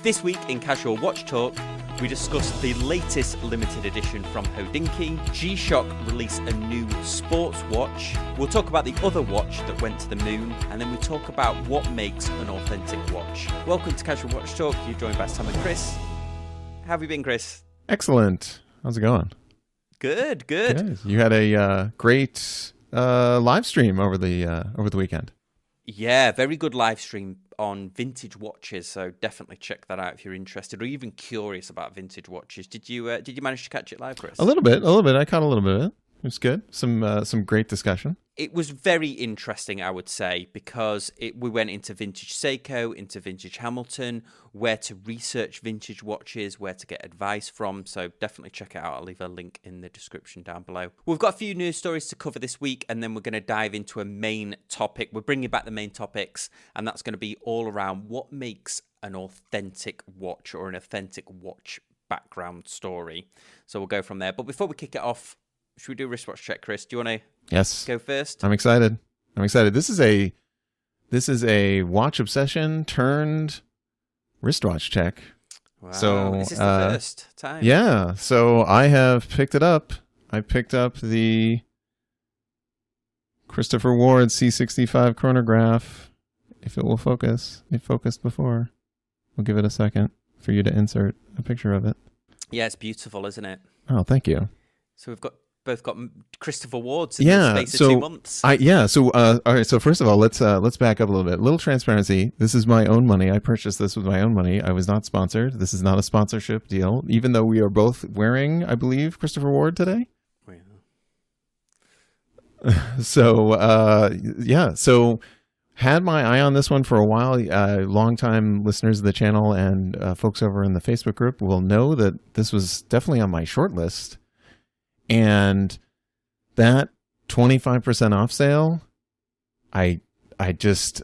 This week in Casual Watch Talk, we discuss the latest limited edition from HODINKEE. G-Shock release a new sports watch. We'll talk about the other watch that went to the moon, and then we talk about what makes an authentic watch. Welcome to Casual Watch Talk. You're joined by Sam and Chris. How have you been, Chris? Excellent. How's it going? Good. You had a great live stream over the weekend. Yeah, very good live stream on vintage watches, so definitely check that out if you're interested or even curious about vintage watches. Did you manage to catch it live, Chris? A little bit. I caught a little bit of it. It was good. Some great discussion. It was very interesting, I would say, because we went into vintage Seiko, into vintage Hamilton, where to research vintage watches, where to get advice from. So definitely check it out. I'll leave a link in the description down below. We've got a few news stories to cover this week, and then we're going to dive into a main topic. We're bringing back the main topics, and that's going to be all around what makes an authentic watch or an authentic watch background story. So we'll go from there. But before we kick it off, should we do a wristwatch check, Chris? Do you want to go first? I'm excited. This is a watch obsession turned wristwatch check. Wow, so this is the first time. Yeah. So I have picked it up. I picked up the Christopher Ward C65 chronograph. If it will focus. It focused before. We'll give it a second for you to insert a picture of it. Yeah, it's beautiful, isn't it? Oh, thank you. So we've both got Christopher Wards in the space of 2 months. All right. So first of all, let's back up a little bit. Little transparency. This is my own money. I purchased this with my own money. I was not sponsored. This is not a sponsorship deal, even though we are both wearing, I believe, Christopher Ward today. Yeah. So had my eye on this one for a while. Longtime listeners of the channel and folks over in the Facebook group will know that this was definitely on my short list. And that 25% off sale, it just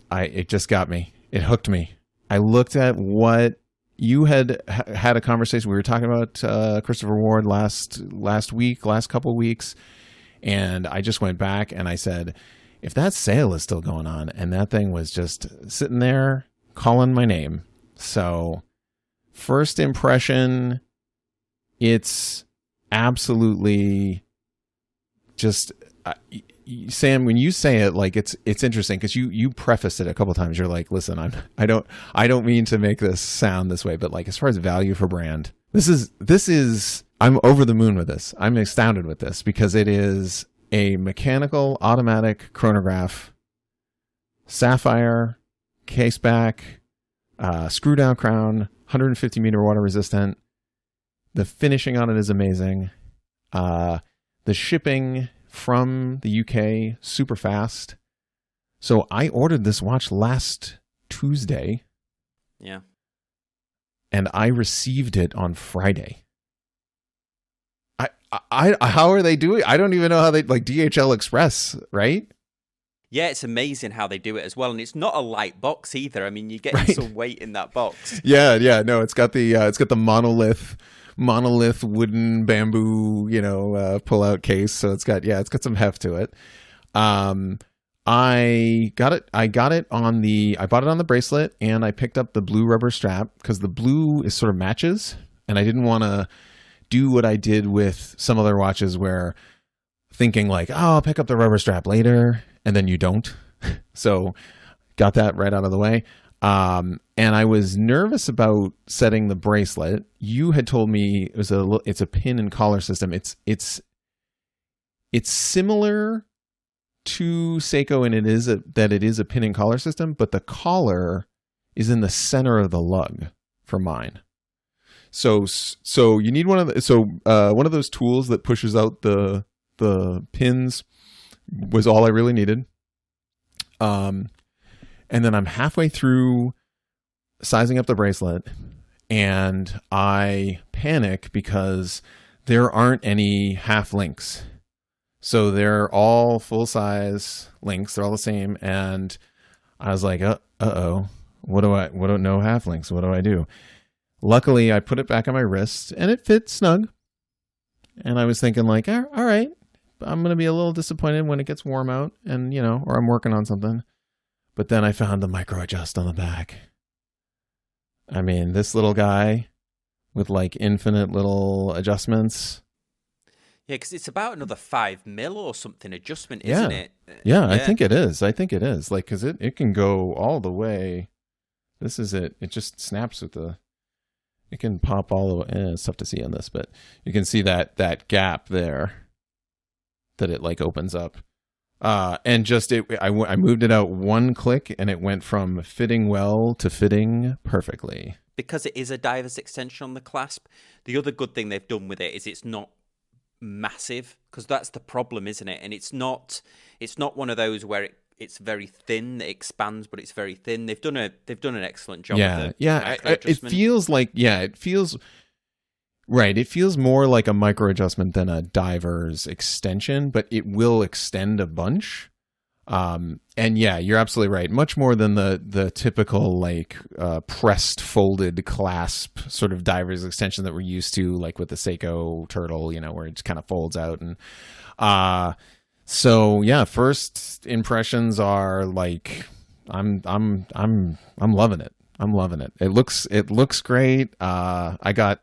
got me. It hooked me. I looked at what you had a conversation. We were talking about Christopher Ward last couple of weeks. And I just went back and I said, if that sale is still going on, and that thing was just sitting there calling my name. So first impression, it's absolutely just Sam, when you say it, like it's interesting because you preface it a couple of times. You're like, listen, I don't mean to make this sound this way, but like as far as value for brand, this is I'm over the moon with this. I'm astounded with this because it is a mechanical automatic chronograph, sapphire case back, screw down crown, 150 meter water resistant. The finishing on it is amazing. The shipping from the UK, super fast. So I ordered this watch last Tuesday. Yeah. And I received it on Friday. How are they doing? I don't even know how they, like DHL Express, right? Yeah, it's amazing how they do it as well. And it's not a light box either. I mean, you get some weight in that box. Yeah. No, it's got the monolith wooden bamboo, pull out case. So it's got some heft to it. I bought it on the bracelet, and I picked up the blue rubber strap because the blue is sort of matches, and I didn't want to do what I did with some other watches where thinking like, oh, I'll pick up the rubber strap later, and then you don't. So got that right out of the way. And I was nervous about setting the bracelet. You had told me it's a pin and collar system. It's similar to Seiko, and it is a pin and collar system, but the collar is in the center of the lug for mine. So you need one of those tools that pushes out the pins was all I really needed. And then I'm halfway through sizing up the bracelet, and I panic because there aren't any half links. So they're all full-size links. They're all the same. And I was like, uh-oh, no half links. What do I do? Luckily, I put it back on my wrist, and it fit snug. And I was thinking like, all right, I'm going to be a little disappointed when it gets warm out and, or I'm working on something. But then I found the micro adjust on the back. I mean, this little guy with like infinite little adjustments. Yeah, because it's about another 5 mil or something adjustment, Yeah. isn't it? Yeah, I think it is. I think it is. Like, because it can go all the way. This is it. It just snaps with the... It can pop all the way. It's tough to see on this, but you can see that gap there that it like opens up. And just I moved it out one click and it went from fitting well to fitting perfectly. Because it is a diver's extension on the clasp, the other good thing they've done with it is it's not massive, because that's the problem, isn't it? And it's not one of those where it's very thin, it expands, but it's very thin. They've done an excellent job with it. It feels like it feels right. It feels more like a micro adjustment than a diver's extension, but it will extend a bunch. And yeah, you're absolutely right. Much more than the typical like pressed folded clasp sort of diver's extension that we're used to, like with the Seiko Turtle, where it just kind of folds out. And so yeah, first impressions are like I'm loving it. I'm loving it. It looks great. I got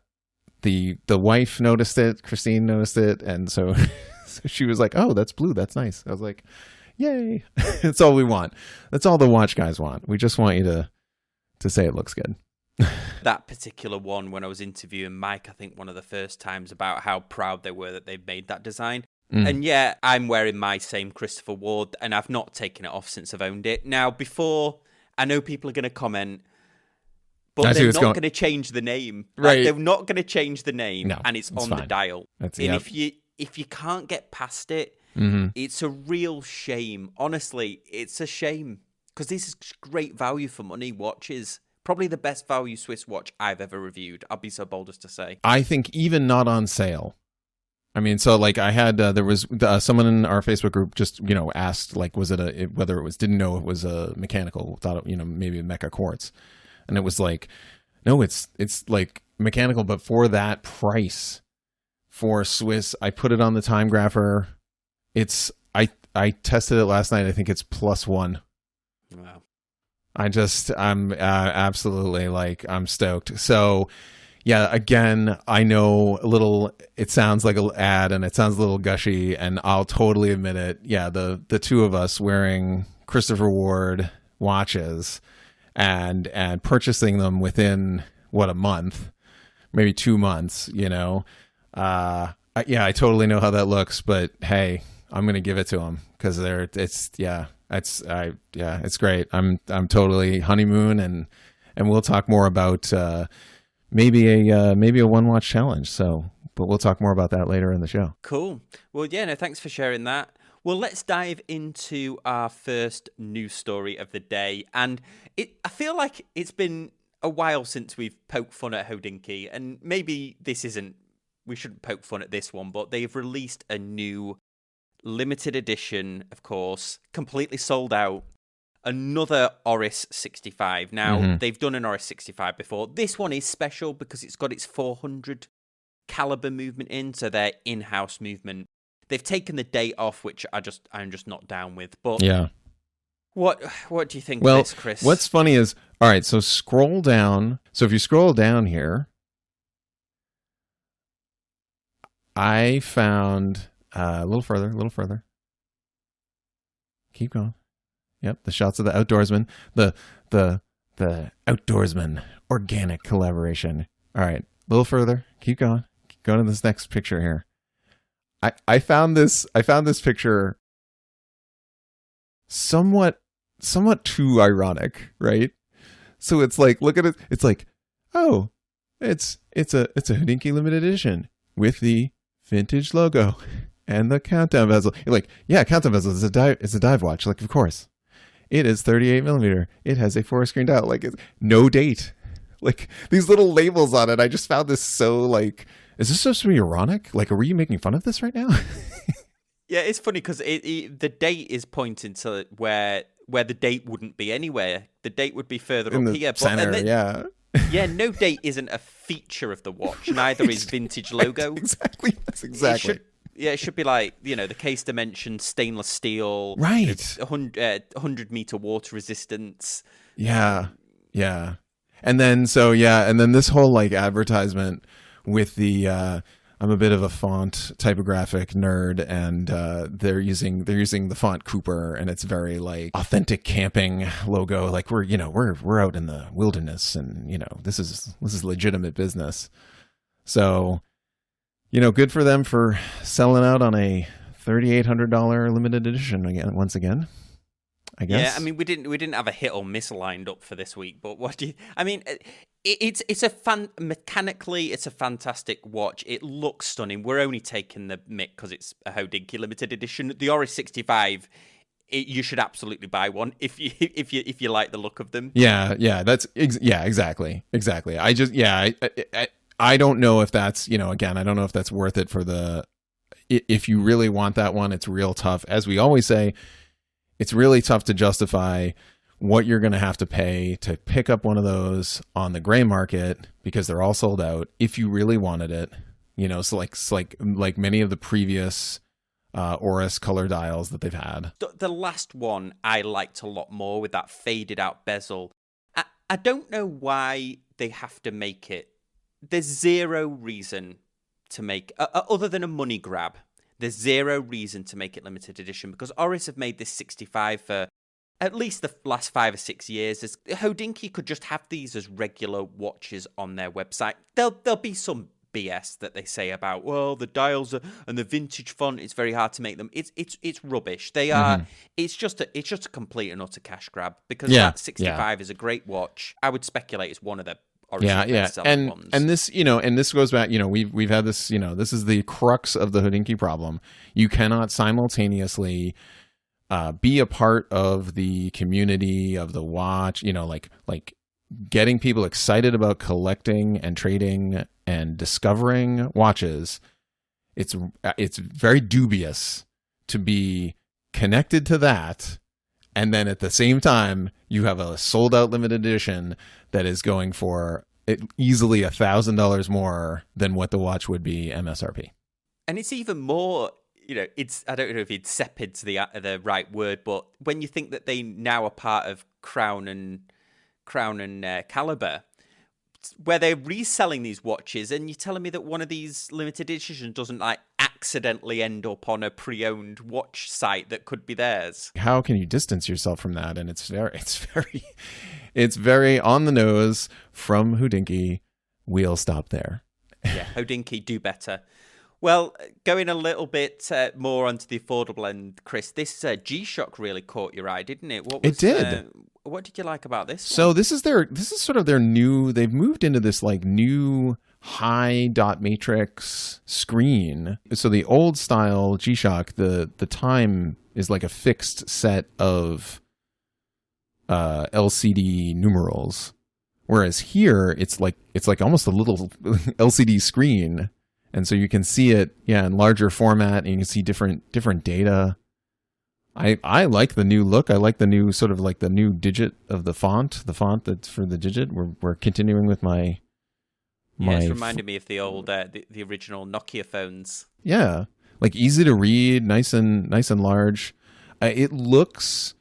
the wife noticed it, Christine noticed it, and so she was like, "Oh, that's blue. That's nice." I was like, yay. That's all we want. That's all the watch guys want. We just want you to say it looks good. That particular one, when I was interviewing Mike, I think one of the first times, about how proud they were that they've made that design. And yeah, I'm wearing my same Christopher Ward, and I've not taken it off since I've owned it. Now, before, I know people are going to comment, but they're not going to change the name. Right. Like, they're not going to change the name, no, and it's on fine. The dial. If you can't get past it, it's a real shame. Honestly, it's a shame, because this is great value for money watches. Probably the best value Swiss watch I've ever reviewed. I'll be so bold as to say. I think even not on sale. I mean, so like I had, there was someone in our Facebook group just, asked like, was it didn't know it was a mechanical, thought, maybe a Mecha Quartz. And it was like, no, it's like mechanical, but for that price for Swiss, I put it on the time grapher. I tested it last night. I think it's +1. Wow. I'm absolutely like, I'm stoked. So yeah, again, I know it sounds like an ad and it sounds a little gushy, and I'll totally admit it. Yeah, the two of us wearing Christopher Ward watches and purchasing them within a month, maybe 2 months, yeah, I totally know how that looks, but hey, I'm going to give it to them because it's great. I'm totally honeymoon, and we'll talk more about maybe a one watch challenge. So, but we'll talk more about that later in the show. Cool. Well, yeah, no, thanks for sharing that. Well, let's dive into our first news story of the day. And I feel like it's been a while since we've poked fun at HODINKEE, and maybe we shouldn't poke fun at this one, but they've released a new limited edition, of course, completely sold out, another Oris 65. Now, they've done an Oris 65 before. This one is special because it's got its 400 caliber movement in, so their in-house movement. They've taken the date off, which I'm just not down with. But yeah, what do you think of this, Chris? What's funny is, all right, so scroll down. So if you scroll down here, I found a little further. Keep going. Yep, the shots of the outdoorsman, the outdoorsman organic collaboration. All right, a little further. Keep going. Keep going to this next picture here. I found this picture somewhat too ironic, right? So it's like, look at it. It's like, oh, it's a HODINKEE limited edition with the vintage logo and the countdown bezel. You're like, yeah, countdown bezel is a dive watch. Like, of course, it is 38 millimeter. It has a 4-screen dial. Like, it's no date. Like, these little labels on it. I just found this so like, is this supposed to be ironic? Like, are you making fun of this right now? Yeah, it's funny because the date is pointing to where the date wouldn't be anywhere. The date would be further in up the here. Center, yeah. Yeah, no date isn't a feature of the watch. Neither is vintage logo. That's exactly. It should be like, the case dimension, stainless steel. Right. 100 meter water resistance. Yeah. Yeah. And then this whole like advertisement with the I'm a bit of a font typographic nerd, and they're using the font Cooper, and it's very like authentic camping logo. Like we're out in the wilderness, and this is legitimate business. So, good for them for selling out on a $3,800 limited edition once again. I guess. Yeah, I mean, we didn't have a hit or miss lined up for this week, but what do you? I mean, it's a mechanically, it's a fantastic watch. It looks stunning. We're only taking the mick because it's a HODINKEE limited edition. The Oris 65. You should absolutely buy one if you like the look of them. Yeah, exactly. I don't know if that's again, I don't know if that's worth it for if you really want that one. It's real tough, as we always say. It's really tough to justify what you're going to have to pay to pick up one of those on the gray market, because they're all sold out if you really wanted it. So like many of the previous Oris color dials that they've had. The last one I liked a lot more, with that faded out bezel. I don't know why they have to make it. There's zero reason to make, other than a money grab. There's zero reason to make it limited edition, because Oris have made this 65 for at least the last 5 or 6 years. HODINKEE could just have these as regular watches on their website. There'll be some BS that they say about, well, the dials and the vintage font, it's very hard to make them. It's rubbish. They are. Mm-hmm. It's just a complete and utter cash grab, because that 65 is a great watch. I would speculate it's one of the and this and this goes back, we've had this, this is the crux of the HODINKEE problem. You cannot simultaneously be a part of the community of the watch, like getting people excited about collecting and trading and discovering watches. It's very dubious to be connected to that, and then at the same time you have a sold out limited edition that is going for easily $1,000 more than what the watch would be MSRP. And it's even more, I don't know if it's sepid's the right word, but when you think that they now are part of Crown and Caliber, where they're reselling these watches, and you're telling me that one of these limited editions doesn't like accidentally end up on a pre-owned watch site that could be theirs. How can you distance yourself from that? And it's very on the nose from HODINKEE. We'll stop there. Yeah, HODINKEE, do better. Well, going a little bit more onto the affordable end, Chris, this G-Shock really caught your eye, didn't it? It did. What did you like about this So one? This is sort of their new, they've moved into this like new high dot matrix screen. So the old style G-Shock, the time is like a fixed set of LCD numerals, whereas here it's like almost a little LCD screen, and so you can see it in larger format, and you can see different data. I like the new look. I like the new sort of like the new digit of the font that's for the digit. We're continuing with my it's reminded me of the old the original Nokia phones. Yeah, like easy to read, nice and large. It looks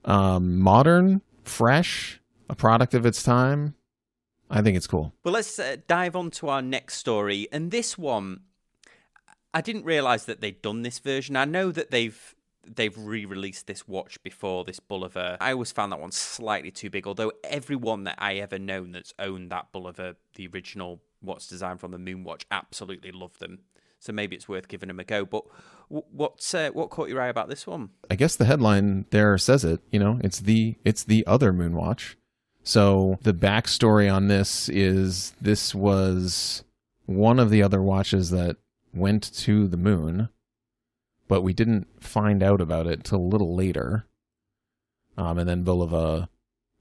modern, fresh, a product of its time. I think it's cool. Well, let's dive on to our next story. And this one, I didn't realize that they'd done this version. I know that they've re-released this watch before, this Bolivar. I always found that one slightly too big, although everyone that I ever known that's owned that Bolivar, the original watch designed from the Moonwatch, absolutely loved them. So maybe it's worth giving them a go. But what caught your eye about this one? I guess the headline there says it. It's the other Moonwatch. So the backstory on this was one of the other watches that went to the moon, but we didn't find out about it till a little later. And then Bulova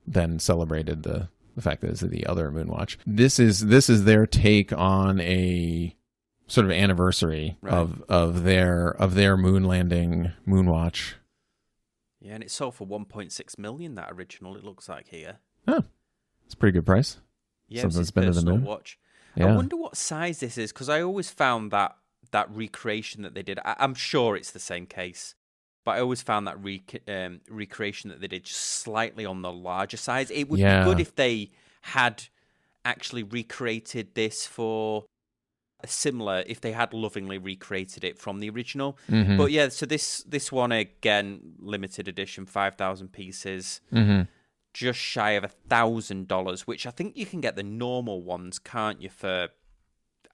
then celebrated the fact that it's the other Moonwatch. This is their take on a sort of anniversary of their moon landing Moonwatch. Yeah, and it sold for 1.6 million. That original, it looks like here. Oh, it's a pretty good price. Yeah, something's been to the moon. Watch. Yeah. I wonder what size this is, because I always found that recreation that they did. I'm sure it's the same case, but I always found that recreation that they did just slightly on the larger size. It would be good if they had actually recreated this for a similar, if they had lovingly recreated it from the original. Mm-hmm. But yeah, so this one, again, limited edition, 5,000 pieces, just shy of $1,000, which I think you can get the normal ones, can't you, for,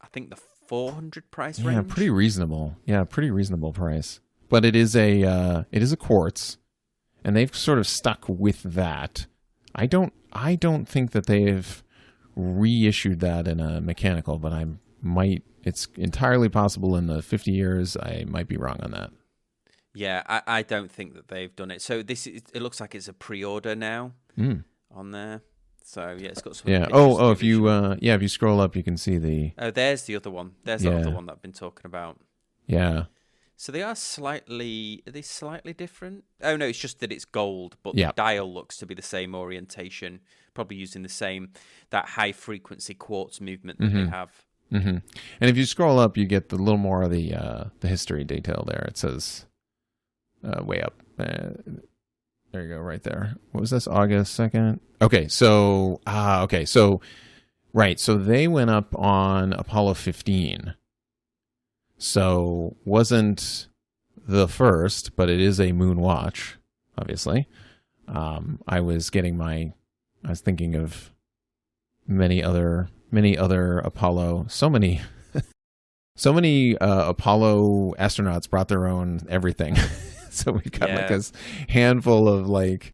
I think, the 400 price range? Yeah, pretty reasonable. Yeah, pretty reasonable price. But it is a quartz, and they've sort of stuck with that. I don't think that they've reissued that in a mechanical, but it's entirely possible in the 50 years. I might be wrong on that. Yeah, I don't think that they've done it. So it looks like it's a pre-order now on there. So yeah, it's got some. Yeah. Oh, if you scroll up, you can see the. Oh, there's the other one. There's the other one that I've been talking about. Yeah. So are they slightly different? Oh no, it's just that it's gold, but the dial looks to be the same orientation, probably using that high frequency quartz movement that they have. Mm-hmm. And if you scroll up, you get a little more of the history detail there. It says way up. There you go, right there. What was this? August 2nd? Okay, so right. So they went up on Apollo 15. So wasn't the first, but it is a moon watch, obviously. I was thinking of many other Apollo, so many Apollo astronauts brought their own everything. So we've got like a handful of like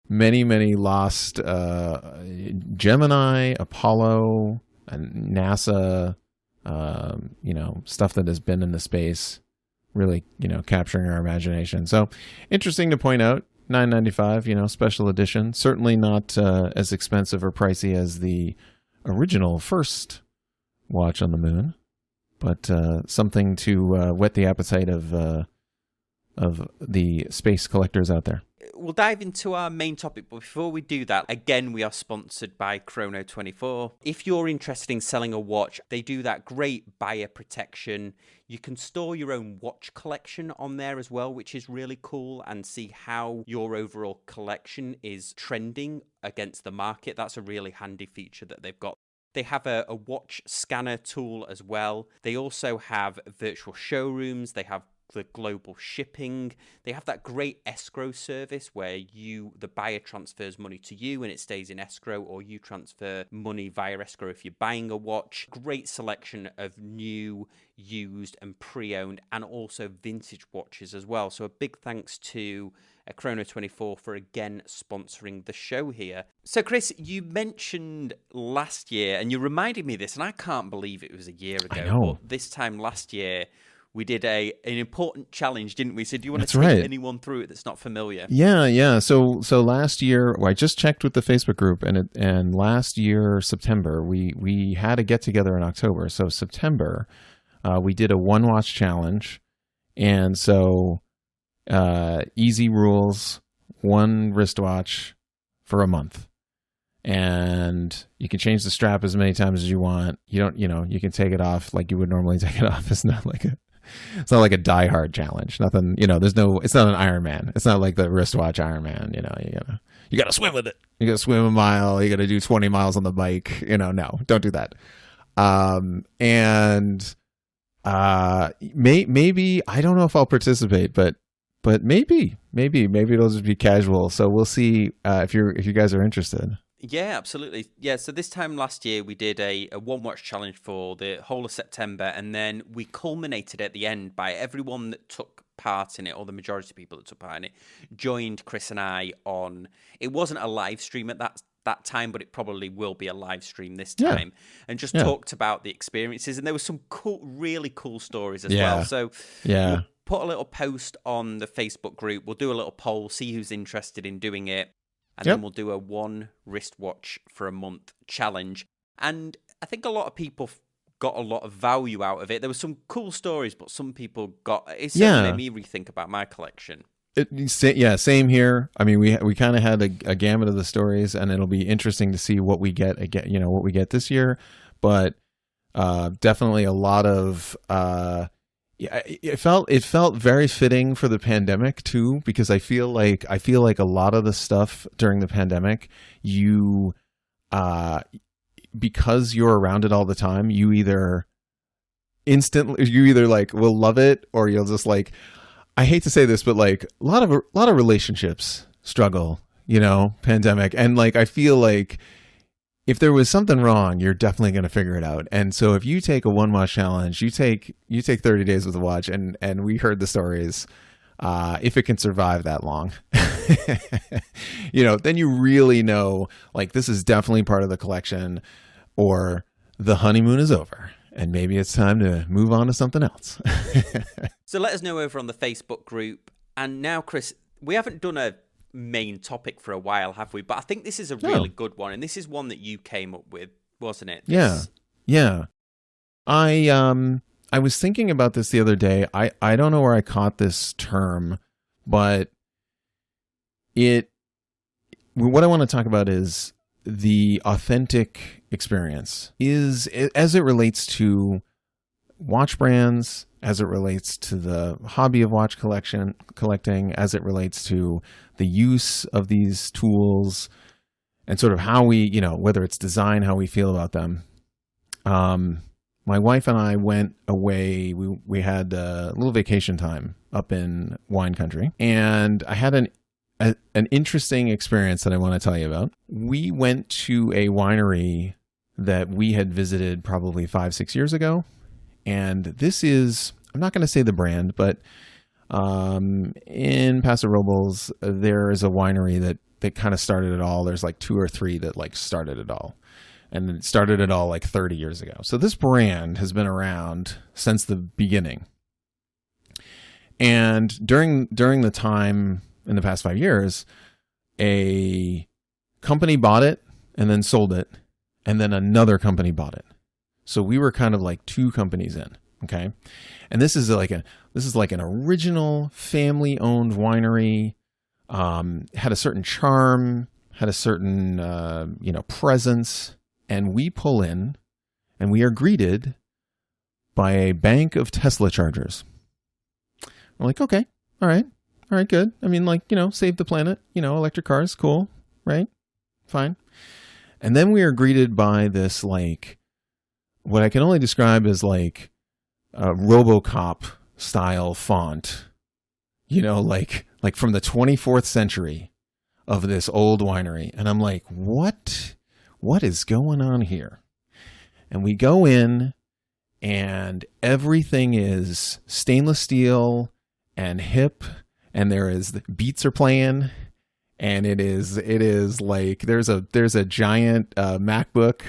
many lost Gemini, Apollo, and NASA, stuff that has been in the space, really, capturing our imagination. So interesting to point out, $9.95, special edition, certainly not as expensive or pricey as the original first watch on the moon, but something to whet the appetite of the space collectors out there. We'll dive into our main topic, but before we do that, again, we are sponsored by Chrono 24. If you're interested in selling a watch, they do that great buyer protection. You can store your own watch collection on there as well, which is really cool, and see how your overall collection is trending against the market. That's a really handy feature that they've got. They have a watch scanner tool as well. They also have virtual showrooms. They have the global shipping. They have that great escrow service where the buyer transfers money to you and it stays in escrow, or you transfer money via escrow if you're buying a watch. Great selection of new, used and pre-owned, and also vintage watches as well. So a big thanks to Chrono 24 for again sponsoring the show here. So Chris, you mentioned last year, and you reminded me of this, and I can't believe it was a year ago. I know. But this time last year, we did an important challenge, didn't we? So do you want to take anyone through it that's not familiar? Yeah. So last year, I just checked with the Facebook group, and last year, September, we had a get together in October. So September, we did a one watch challenge, and so easy rules, one wristwatch for a month. And you can change the strap as many times as you want. You can take it off like you would normally take it off. It's not like a Die Hard challenge. Nothing, it's not an Ironman. It's not like the wristwatch Ironman, you gotta swim with it. You gotta swim a mile. You gotta do 20 miles on the bike. No, don't do that. Maybe, I don't know if I'll participate, but maybe it'll just be casual. So we'll see if you guys are interested. Yeah, absolutely. Yeah, so this time last year, we did a one-watch challenge for the whole of September, and then we culminated at the end by everyone that took part in it, or the majority of people that took part in it, joined Chris and I on... It wasn't a live stream at that time, but it probably will be a live stream this time, and just talked about the experiences, and there were some really cool stories as well. So we'll put a little post on the Facebook group, we'll do a little poll, see who's interested in doing it, and then we'll do a one wristwatch for a month challenge. And I think a lot of people got a lot of value out of it. There were some cool stories, but some people it certainly made me rethink about my collection. Same here. I mean, we kind of had a gamut of the stories, and it'll be interesting to see what we get again. What we get this year, but definitely a lot of. It felt very fitting for the pandemic too, because I feel like a lot of the stuff during the pandemic, because you're around it all the time, you either like will love it, or you'll just like, I hate to say this, but like a lot of relationships struggle, pandemic. And like, I feel like if there was something wrong, you're definitely going to figure it out. And so if you take a one watch challenge, you take 30 days with a watch, and we heard the stories, if it can survive that long, then you really know, like, this is definitely part of the collection, or the honeymoon is over and maybe it's time to move on to something else. So let us know over on the Facebook group. And now, Chris, we haven't done a main topic for a while, have we? But I think this is a really good one, and this is one that you came up with, wasn't it? Yeah. I was thinking about this the other day. I don't know where I caught this term, but what I want to talk about is the authentic experience, is as it relates to watch brands, as it relates to the hobby of watch collecting, as it relates to the use of these tools, and sort of how we, whether it's design, how we feel about them. My wife and I went away. We had a little vacation time up in wine country, and I had an interesting experience that I want to tell you about. We went to a winery that we had visited probably 5-6 years ago. And this is, I'm not going to say the brand, but in Paso Robles, there is a winery that kind of started it all. There's like 2 or 3 that like started it all. And it started it all like 30 years ago. So this brand has been around since the beginning. And during the time in the past 5 years, a company bought it and then sold it, and then another company bought it. So we were kind of like 2 companies in, okay? And this is like an original family-owned winery, had a certain charm, had a certain presence, and we pull in, and we are greeted by a bank of Tesla chargers. We're like, okay, all right, good. I mean, like, save the planet, electric cars, cool, right? Fine. And then we are greeted by this, like, what I can only describe as like a RoboCop style font, like from the 24th century of this old winery. And I'm like, what is going on here? And we go in, and everything is stainless steel and hip, and the beats are playing. And it is like, there's a giant MacBook,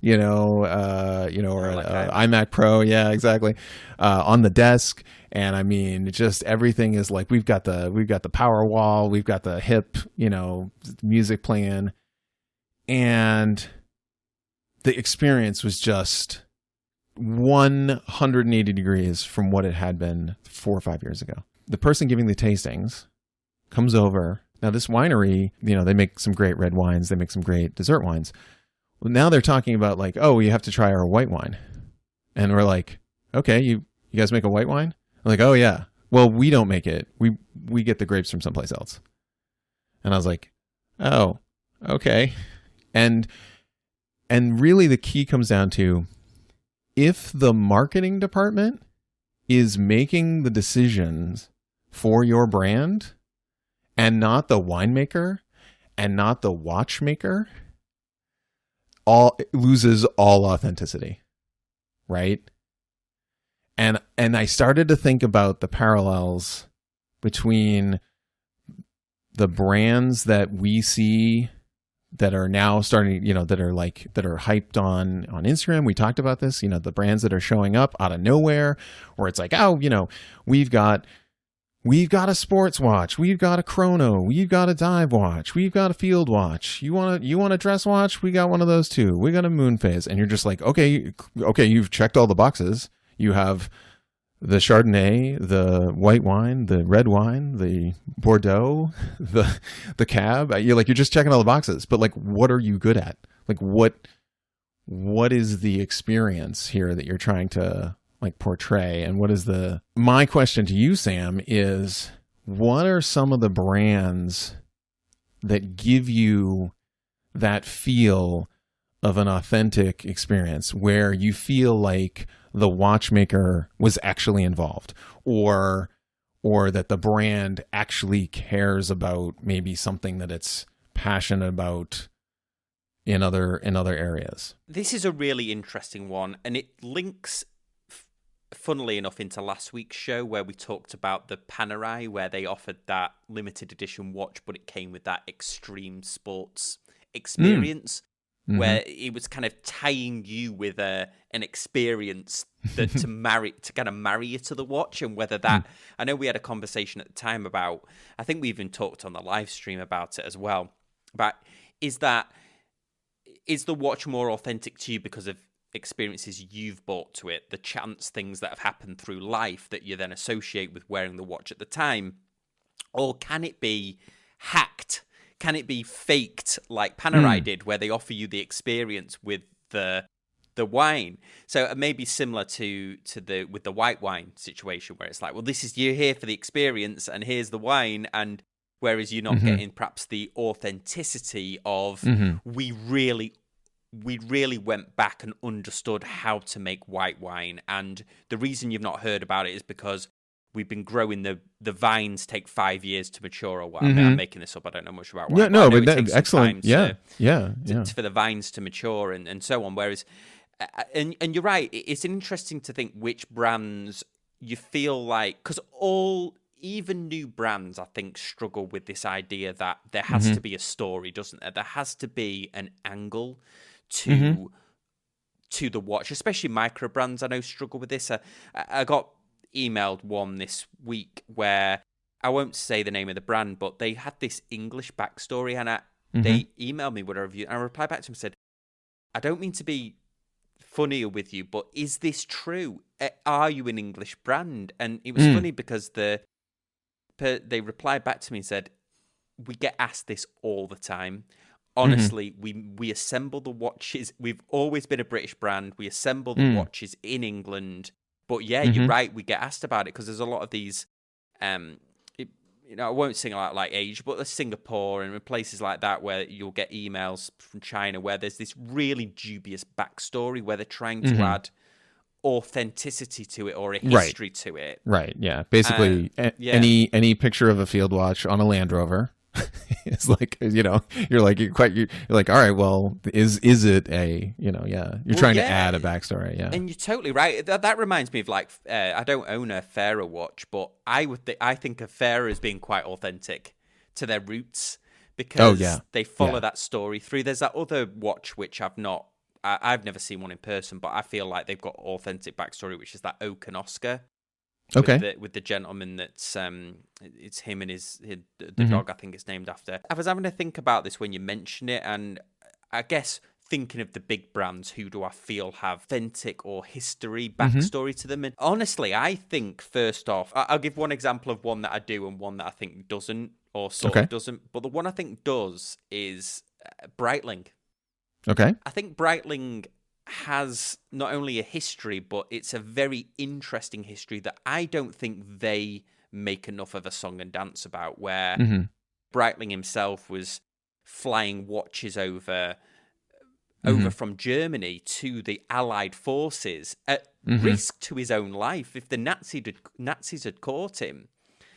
or an iMac Pro. Yeah, exactly. On the desk. And I mean, just everything is like, we've got the power wall, we've got the hip, music playing. And the experience was just 180 degrees from what it had been 4 or 5 years ago. The person giving the tastings comes over. Now this winery, they make some great red wines. They make some great dessert wines. Well, now they're talking about like, oh, you have to try our white wine. And we're like, okay, you guys make a white wine? I'm like, oh yeah. Well, we don't make it. We get the grapes from someplace else. And I was like, oh, okay. And really the key comes down to, if the marketing department is making the decisions for your brand, and not the winemaker and not the watchmaker, it loses all authenticity, right? And I started to think about the parallels between the brands that we see that are now starting, that are hyped on Instagram. We talked about this, the brands that are showing up out of nowhere, where it's like, oh, we've got a sports watch, we've got a chrono, we've got a dive watch, we've got a field watch. You want a dress watch? We got one of those too. We got a moon phase. And you're just like, okay, you've checked all the boxes. You have the Chardonnay, the white wine, the red wine, the Bordeaux, the Cab. You're just checking all the boxes. But like, what are you good at? Like, what is the experience here that you're trying to like portray? And my question to you, Sam, is what are some of the brands that give you that feel of an authentic experience where you feel like the watchmaker was actually involved, or that the brand actually cares about maybe something that it's passionate about in other areas. This is a really interesting one, and it links, funnily enough, into last week's show where we talked about the Panerai, where they offered that limited edition watch, but it came with that extreme sports experience. Mm-hmm. Where it was kind of tying you with an experience that to kind of marry you to the watch, and whether that I know we had a conversation at the time about, I think we even talked on the live stream about it as well, about is the watch more authentic to you because of experiences you've brought to it, the chance things that have happened through life that you then associate with wearing the watch at the time, or can it be hacked? Can it be faked like Panerai did, where they offer you the experience with the wine? So it may be similar to with the white wine situation, where it's like, well, you're here for the experience, and here's the wine, and whereas you're not getting perhaps the authenticity of we really went back and understood how to make white wine, and the reason you've not heard about it is because we've been growing the vines take 5 years to mature or what. I'm making this up. I don't know much about wine. Yeah, no, but that's excellent. For the vines to mature and so on. Whereas, and you're right. It's interesting to think which brands you feel like, because even new brands, I think, struggle with this idea that there has to be a story, doesn't there? There has to be an angle to the watch, especially micro brands. I know struggle with this. I got emailed one this week where I won't say the name of the brand, but they had this English backstory, and they emailed me with a review, and I replied back to them and said, I don't mean to be funnier with you, but is this true? Are you an English brand? And it was funny because they replied back to me and said, we get asked this all the time. Honestly, we assemble the watches. We've always been a British brand. We assemble the watches in England. But yeah, you're right. We get asked about it because there's a lot of these, I won't sing out like age, but there's Singapore and places like that where you'll get emails from China where there's this really dubious backstory where they're trying to add authenticity to it or a history to it. Right. Yeah. Basically, any picture of a field watch on a Land Rover. It's like, you're like, all right, well, is it you're trying to add a backstory. Yeah. And you're totally right. That reminds me of I don't own a Fairer watch, but I think of Fairer as being quite authentic to their roots because they follow that story through. There's that other watch, which I've never seen one in person, but I feel like they've got authentic backstory, which is that Oaken Oscar. Okay. With the gentleman that's it's him and the dog I think it's named after. I was having to think about this when you mentioned it, and I guess thinking of the big brands, who do I feel have authentic or history backstory to them? And honestly, I think first off, I'll give one example of one that I do and one that I think doesn't, or sort of doesn't. But the one I think does is Breitling. Okay. I think Breitling has not only a history, but it's a very interesting history that I don't think they make enough of a song and dance about, where Breitling himself was flying watches over from Germany to the Allied forces at risk to his own life. If the Nazis had caught him,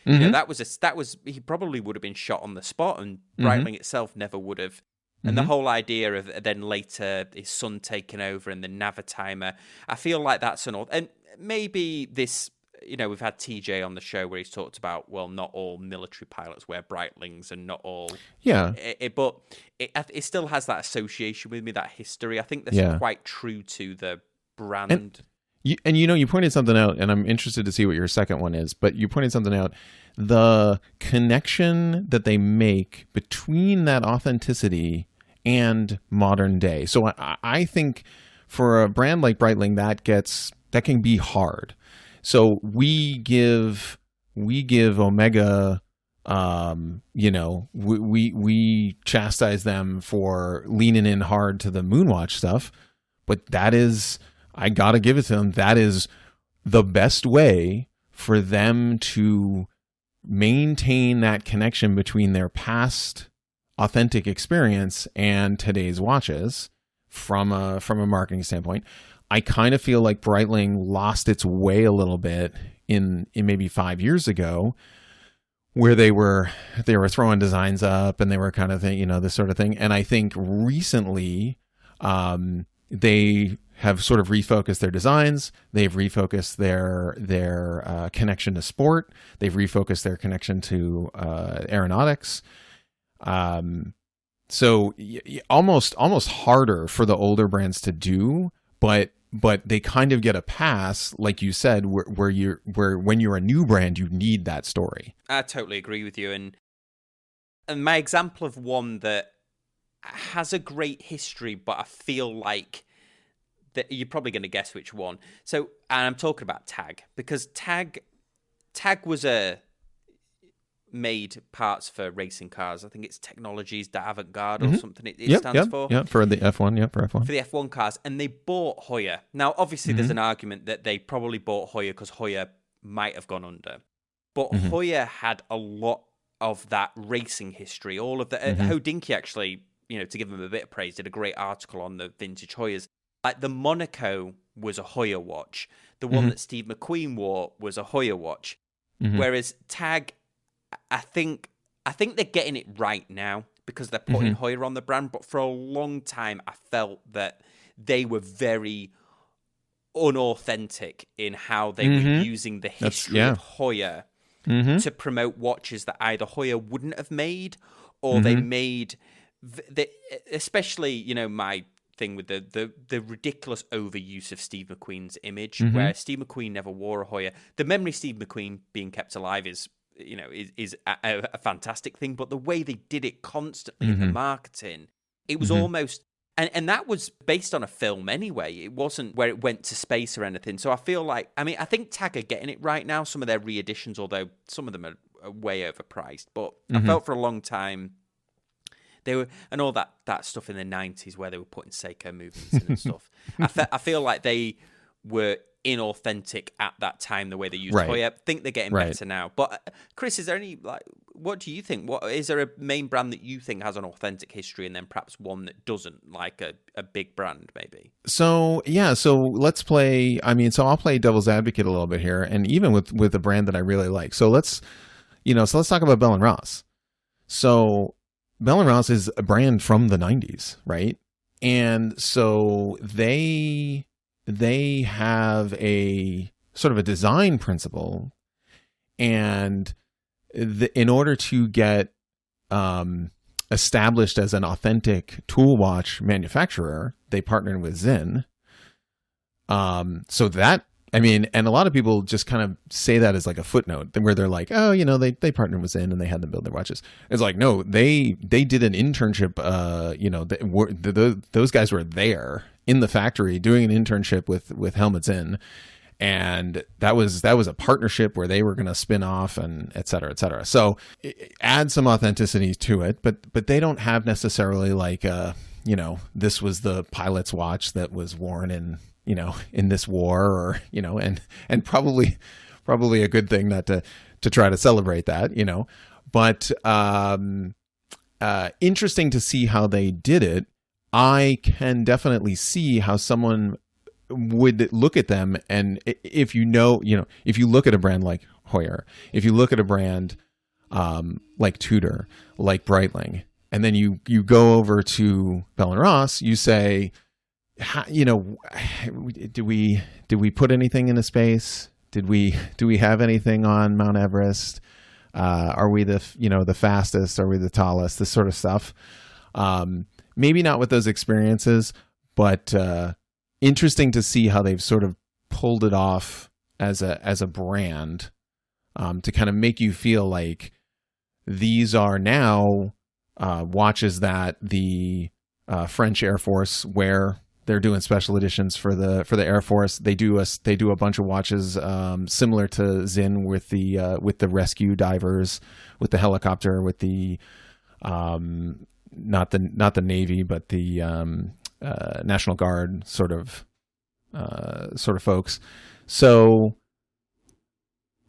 that was he probably would have been shot on the spot, and Breitling itself never would have. And the whole idea of then later his son taking over and the Navitimer, I feel like that's and maybe this, we've had TJ on the show where he's talked about, well, not all military pilots wear Breitlings and not all. Yeah. But it still has that association with me, that history. I think that's quite true to the brand. You pointed something out, and I'm interested to see what your second one is, but you pointed something out, the connection that they make between that authenticity and modern day. So I think for a brand like Breitling, that can be hard. So we give Omega, we chastise them for leaning in hard to the Moonwatch stuff, but that is, I gotta give it to them, that is the best way for them to maintain that connection between their past authentic experience and today's watches, from a marketing standpoint. I kind of feel like Breitling lost its way a little bit in maybe 5 years ago, where they were throwing designs up and they were kind of this sort of thing. And I think recently they have sort of refocused their designs. They've refocused their connection to sport. They've refocused their connection to aeronautics. So almost harder for the older brands to do, but they kind of get a pass, like you said, where when you're a new brand, you need that story. I totally agree with you. And my example of one that has a great history, but I feel like that you're probably going to guess which one. So, and I'm talking about Tag, because Tag was made parts for racing cars. I think it's Technologies d'Avant-Garde or something it stands for. Yeah, for the F1, for F1. For the F1 cars. And they bought Hoyer. Now, obviously, there's an argument that they probably bought Hoyer because Hoyer might have gone under. But Hoyer had a lot of that racing history. All of the... HODINKEE actually, to give them a bit of praise, did a great article on the vintage Hoyers. Like the Monaco was a Hoyer watch. The one that Steve McQueen wore was a Hoyer watch. Whereas Tag... I think they're getting it right now because they're putting Hoyer on the brand. But for a long time, I felt that they were very unauthentic in how they were using the history of Hoyer to promote watches that either Hoyer wouldn't have made or they made, especially, my thing with the ridiculous overuse of Steve McQueen's image, where Steve McQueen never wore a Hoyer. The memory of Steve McQueen being kept alive is a fantastic thing, but the way they did it constantly in the marketing, it was almost, and that was based on a film anyway. It wasn't where it went to space or anything. So I feel like, I think Tag are getting it right now. Some of their reeditions, although some of them are way overpriced, but I felt for a long time they were, and all that stuff in the 90s where they were putting Seiko movements in and stuff. I feel like they were inauthentic at that time, the way they used Hoyer. I think they're getting better now. But Chris, is there any, what do you think? What is there a main brand that you think has an authentic history, and then perhaps one that doesn't, like a big brand maybe? So let's play. I'll play devil's advocate a little bit here, and even with a brand that I really like. So let's talk about Bell & Ross. So Bell & Ross is a brand from the 90s, right? And so they have a sort of a design principle, and in order to get established as an authentic tool watch manufacturer, they partnered with Zinn. So that, and a lot of people just kind of say that as like a footnote, where they're like, oh, they partnered with Zinn and they had them build their watches. It's like, no, they did an internship. Those guys were there in the factory doing an internship with Helmut Zinn, and that was a partnership where they were going to spin off and et cetera, et cetera. So add some authenticity to it, but they don't have necessarily like this was the pilot's watch that was worn in this war, or and probably a good thing not to try to celebrate that, but interesting to see how they did it. I can definitely see how someone would look at them, and if you look at a brand like Hoyer, if you look at a brand like Tudor, like Breitling, and then you go over to Bell & Ross, you say, do we put anything into space? Do we have anything on Mount Everest? Are we the fastest? Are we the tallest? This sort of stuff. Maybe not with those experiences, but interesting to see how they've sort of pulled it off as a brand, to kind of make you feel like these are now watches that the French Air Force wear. They're doing special editions for the Air Force. They do a bunch of watches similar to Zinn with the rescue divers, with the helicopter, with the not the Navy, but the National Guard sort of folks. So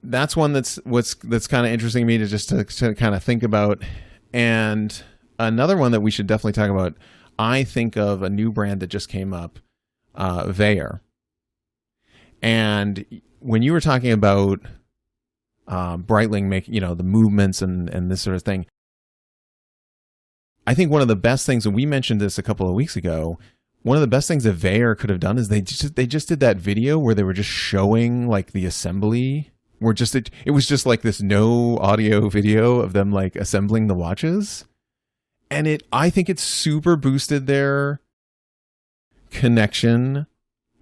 that's one that's kind of interesting to me to kind of think about. And another one that we should definitely talk about. I think of a new brand that just came up, Veyer. And when you were talking about Breitling making, the movements and this sort of thing, I think one of the best things, and we mentioned this a couple of weeks ago, one of the best things that Veyer could have done is they just did that video where they were just showing like the assembly, where it was just like this no audio video of them like assembling the watches. And I think it super boosted their connection,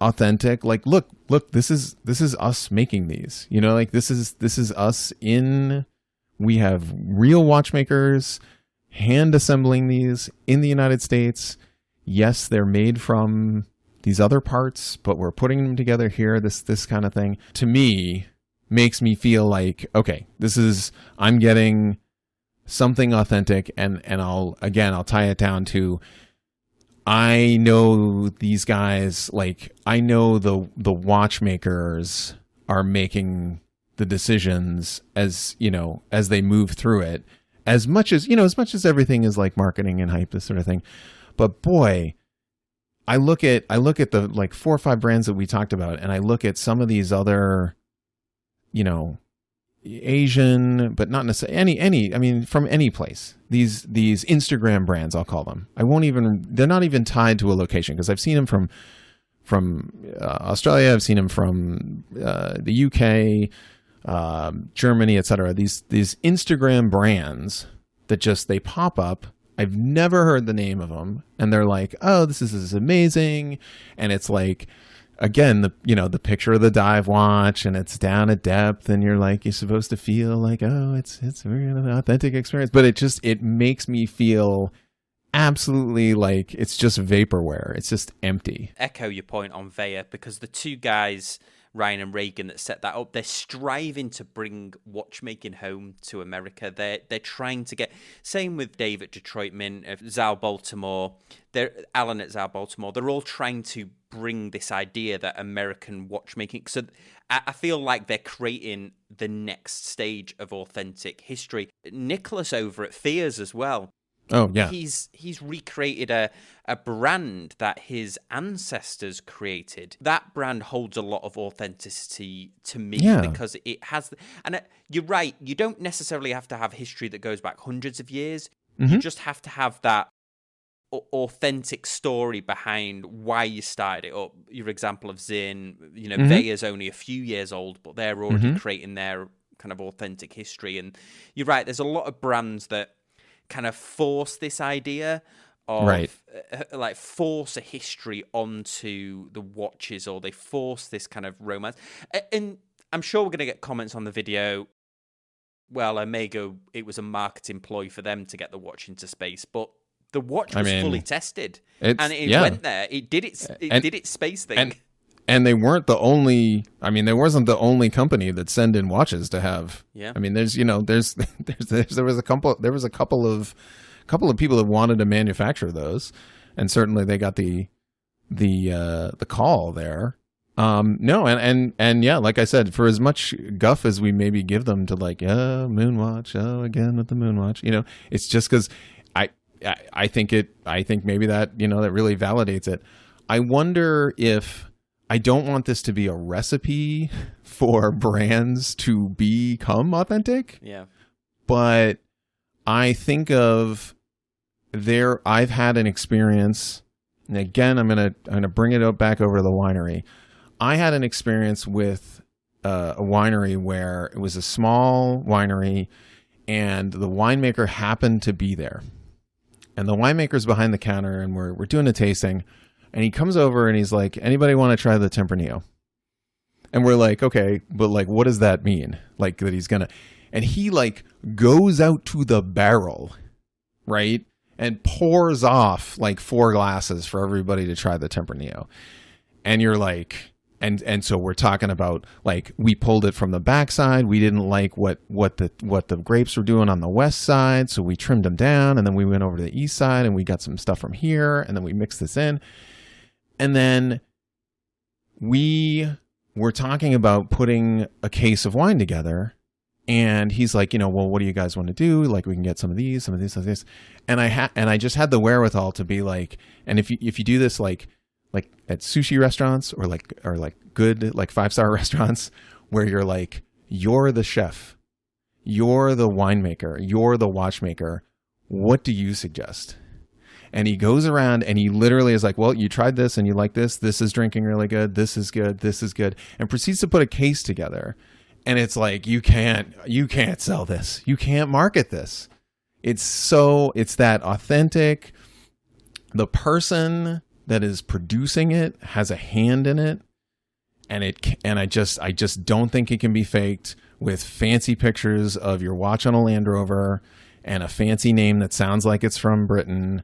authentic. Like, look, this is us making these, like this is us we have real watchmakers hand assembling these in the United States. Yes, they're made from these other parts, but we're putting them together here. This kind of thing, to me, makes me feel like, okay, I'm getting something authentic, and I'll tie it down to, I know these guys, like I know the watchmakers are making the decisions as they move through it, as much as everything is like marketing and hype, this sort of thing. But boy, I look at the like 4 or 5 brands that we talked about, and I look at some of these other, Asian, but not necessarily from any place. These Instagram brands, I'll call them. They're not even tied to a location, because I've seen them from Australia. I've seen them from the UK, Germany, etc. These Instagram brands that they pop up. I've never heard the name of them, and they're like, oh, this is amazing, and it's like, again, the picture of the dive watch, and it's down at depth, and you're supposed to feel like, oh, it's a very authentic experience, but it makes me feel absolutely like it's just vaporware. It's just empty. Echo your point on Veyer, because the two guys, Ryan and Reagan, that set that up, they're striving to bring watchmaking home to America. They're trying to get, same with Dave at Detroit Mint, Zal Baltimore, Alan at Zal Baltimore, they're all trying to bring this idea that American watchmaking, so I feel like they're creating the next stage of authentic history. Nicholas over at Fears as well. Oh yeah, he's recreated a brand that his ancestors created. That brand holds a lot of authenticity to me, because it has. And you're right, you don't necessarily have to have history that goes back hundreds of years. Mm-hmm. You just have to have that authentic story behind why you started it up. Your example of Zinn, mm-hmm. Veyer's only a few years old, but they're already mm-hmm. creating their kind of authentic history. And you're right, there's a lot of brands that kind of force this idea of force a history onto the watches, or they force this kind of romance. And I'm sure we're going to get comments on the video. Well, I may go, it was a marketing ploy for them to get the watch into space, but the watch was fully tested, and it went there. It did its space thing. And they weren't the only. There wasn't the only company that sent in watches to have. Yeah. There was a couple of people that wanted to manufacture those, and certainly they got the call there. Like I said, for as much guff as we maybe give them to Moonwatch, again with the Moonwatch, it's just because I think maybe that that really validates it. I wonder if. I don't want this to be a recipe for brands to become authentic. Yeah. But I think of I've had an experience, and again, I'm gonna bring it back over to the winery. I had an experience with a winery where it was a small winery, and the winemaker happened to be there. And the winemaker's behind the counter, and we're doing a tasting. And he comes over and he's like, anybody want to try the Tempranillo? And we're like, okay, but what does that mean? That he's going to, and he goes out to the barrel, right? And pours off 4 glasses for everybody to try the Tempranillo. And you're like, and so we're talking about we pulled it from the backside. We didn't like what the grapes were doing on the west side. So we trimmed them down, and then we went over to the east side and we got some stuff from here, and then we mixed this in. And then we were talking about putting a case of wine together, And he's like, well, what do you guys want to do? Like, we can get some of these, some of this, some of this. And I just had the wherewithal to be like, and if you do this like at sushi restaurants or like good like 5-star restaurants where you're like, you're the chef, you're the winemaker, you're the watchmaker, what do you suggest? And he goes around and he literally is like, well, you tried this and you like this. This is drinking really good. This is good. This is good. And proceeds to put a case together. And it's like, you can't sell this. You can't market this. It's that authentic. The person that is producing it has a hand in it. And I just don't think it can be faked with fancy pictures of your watch on a Land Rover and a fancy name that sounds like it's from Britain.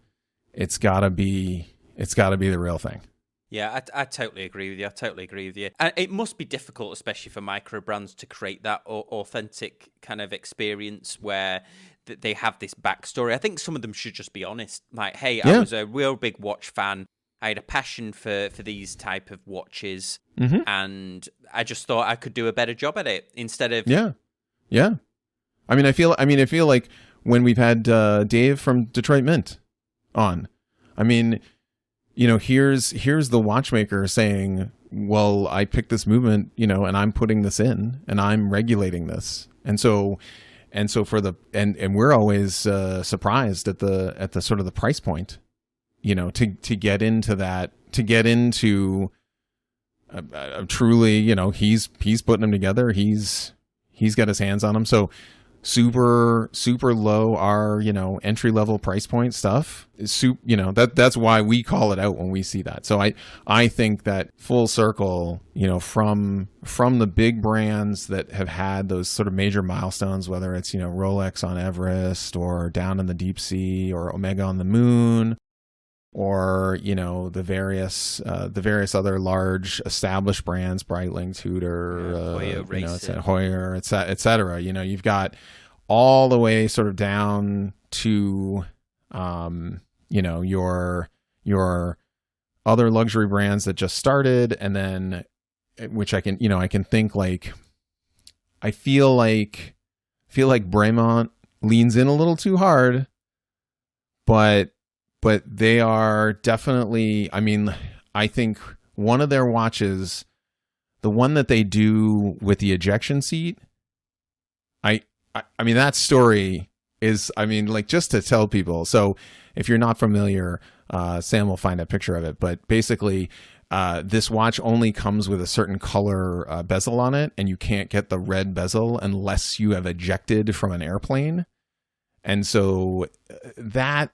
It's gotta be the real thing. Yeah, I totally agree with you. And it must be difficult, especially for micro brands, to create that authentic kind of experience where they have this backstory. I think some of them should just be honest. Like, hey, I was a real big watch fan. I had a passion for these type of watches, and I just thought I could do a better job at it instead of yeah. I feel like when we've had Dave from Detroit Mint on, here's the watchmaker saying, well, I picked this movement, and I'm putting this in and I'm regulating this. And so for and we're always surprised at the sort of the price point, to get into that, to get into truly, he's putting them together. He's got his hands on them. So super low are entry level price point stuff is that's why we call it out when we see that. So I think that full circle, from the big brands that have had those sort of major milestones, whether it's Rolex on Everest or down in the deep sea or Omega on the moon, or the various other large established brands, Breitling, Tudor, Hoyer, et cetera. You've got all the way sort of down to your other luxury brands that just started, and then which I can think like, I feel like Bremont leans in a little too hard, but they are definitely, I think one of their watches, the one that they do with the ejection seat, that story is, just to tell people. So if you're not familiar, Sam will find a picture of it, but basically this watch only comes with a certain color bezel on it, and you can't get the red bezel unless you have ejected from an airplane. And so that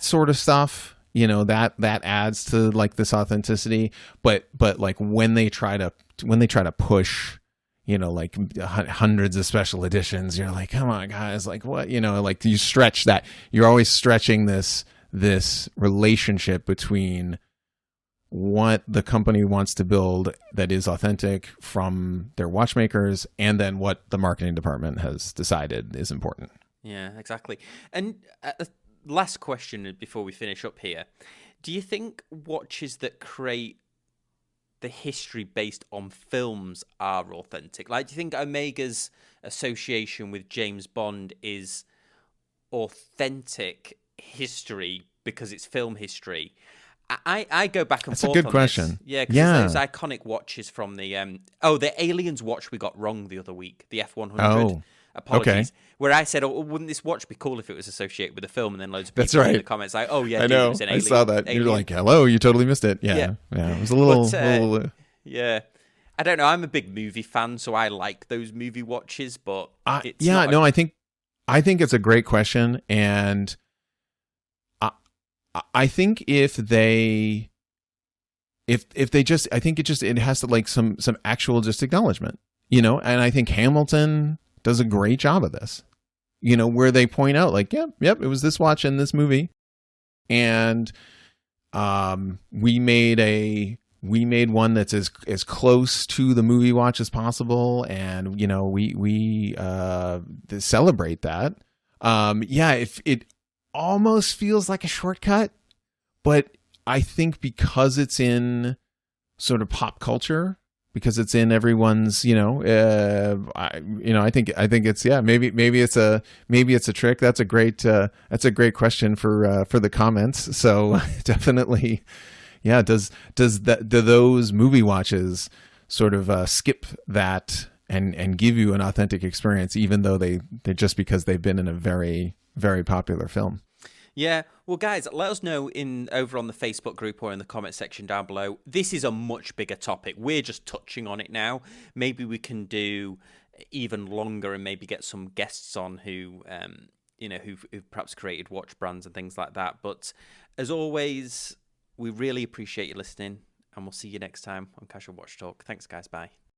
sort of stuff, that adds to like this authenticity, but like when they try to push, like hundreds of special editions, you're like, come on guys, like what, like you stretch that, you're always stretching this relationship between what the company wants to build that is authentic from their watchmakers and then what the marketing department has decided is important. Yeah, exactly. And last question before we finish up here. Do you think watches that create the history based on films are authentic? Like, do you think Omega's association with James Bond is authentic history because it's film history? I go back and forth. That's a good on question. This. Yeah, because those iconic watches from the the Aliens watch we got wrong the other week, the F100. Oh. Apologies. Okay. Where I said, "Oh, wouldn't this watch be cool if it was associated with a film?" And then loads of people That's right. in the comments like, "Oh yeah, I know. It was an I saw that. Alien. You're like, "Hello, you totally missed it." Yeah. It was a little. Yeah, I don't know. I'm a big movie fan, so I like those movie watches. But I think it's a great question, and I think if they just, I think it has to like some actual just acknowledgement, and I think Hamilton does a great job of this, where they point out like, yep, it was this watch in this movie. And we made one that's as close to the movie watch as possible. And, we celebrate that. If it almost feels like a shortcut, but I think because it's in sort of pop culture, because it's in everyone's, I think it's, maybe it's a trick. That's a great question for the comments. So definitely, yeah. Do those movie watches sort of skip that and give you an authentic experience, even though they just because they've been in a very, very popular film? Yeah, well, guys, let us know over on the Facebook group or in the comment section down below. This is a much bigger topic. We're just touching on it now. Maybe we can do even longer and maybe get some guests on who've perhaps created watch brands and things like that. But as always, we really appreciate you listening, and we'll see you next time on Casual Watch Talk. Thanks, guys. Bye.